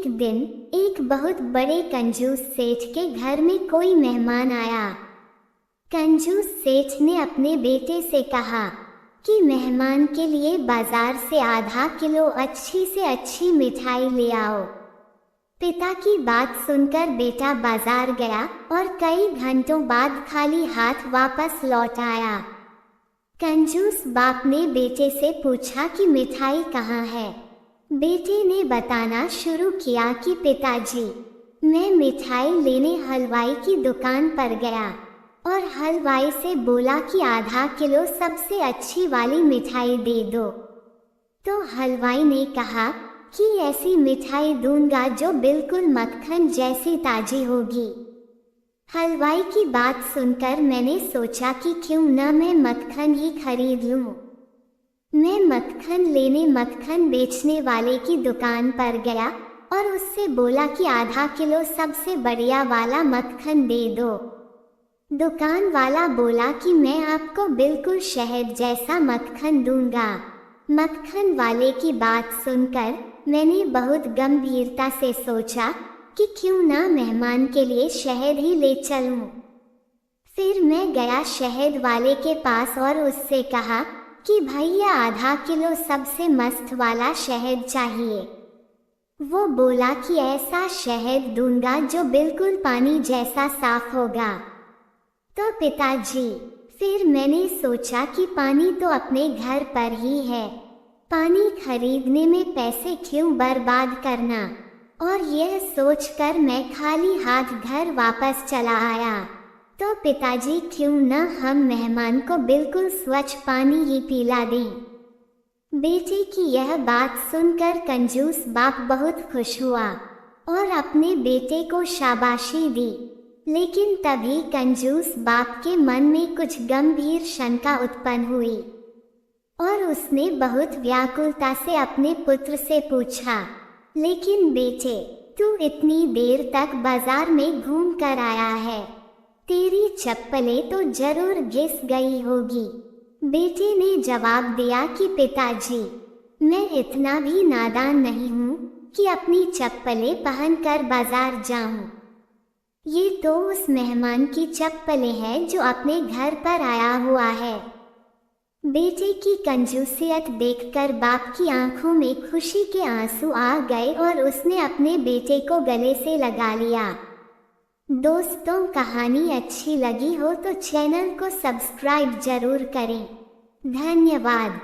एक दिन एक बहुत बड़े कंजूस सेठ के घर में कोई मेहमान आया। कंजूस सेठ ने अपने बेटे से कहा कि मेहमान के लिए बाजार से आधा किलो अच्छी से अच्छी मिठाई ले आओ। पिता की बात सुनकर बेटा बाजार गया और कई घंटों बाद खाली हाथ वापस लौट आया। कंजूस बाप ने बेटे से पूछा कि मिठाई कहाँ है। बेटे ने बताना शुरू किया कि पिताजी, मैं मिठाई लेने हलवाई की दुकान पर गया और हलवाई से बोला कि आधा किलो सबसे अच्छी वाली मिठाई दे दो। तो हलवाई ने कहा कि ऐसी मिठाई दूंगा जो बिल्कुल मक्खन जैसी ताजी होगी। हलवाई की बात सुनकर मैंने सोचा कि क्यों न मैं मक्खन ही खरीद लूं। मैं मक्खन लेने मक्खन बेचने वाले की दुकान पर गया और उससे बोला कि आधा किलो सबसे बढ़िया वाला मक्खन दे दो। दुकान वाला बोला कि मैं आपको बिल्कुल शहद जैसा मक्खन दूंगा। मक्खन वाले की बात सुनकर मैंने बहुत गंभीरता से सोचा कि क्यों ना मेहमान के लिए शहद ही ले चलूं। फिर मैं गया शहद वाले के पास और उससे कहा कि भैया आधा किलो सबसे मस्त वाला शहद चाहिए। वो बोला कि ऐसा शहद दूंगा जो बिल्कुल पानी जैसा साफ होगा। तो पिताजी, फिर मैंने सोचा कि पानी तो अपने घर पर ही है, पानी खरीदने में पैसे क्यों बर्बाद करना। और यह सोचकर मैं खाली हाथ घर वापस चला आया। तो पिताजी, क्यों न हम मेहमान को बिल्कुल स्वच्छ पानी ही पिला दें। बेटे की यह बात सुनकर कंजूस बाप बहुत खुश हुआ और अपने बेटे को शाबाशी दी। लेकिन तभी कंजूस बाप के मन में कुछ गंभीर शंका उत्पन्न हुई और उसने बहुत व्याकुलता से अपने पुत्र से पूछा, लेकिन बेटे, तू इतनी देर तक बाजार में घूम कर आया है, तेरी चप्पलें तो जरूर घिस गई होगी। बेटे ने जवाब दिया कि पिताजी, मैं इतना भी नादान नहीं हूँ कि अपनी चप्पलें पहनकर बाजार जाऊं। ये तो उस मेहमान की चप्पलें हैं जो अपने घर पर आया हुआ है। बेटे की कंजूसियत देखकर बाप की आंखों में खुशी के आंसू आ गए और उसने अपने बेटे को गले से लगा लिया। दोस्तों, कहानी अच्छी लगी हो तो चैनल को सब्सक्राइब जरूर करें। धन्यवाद।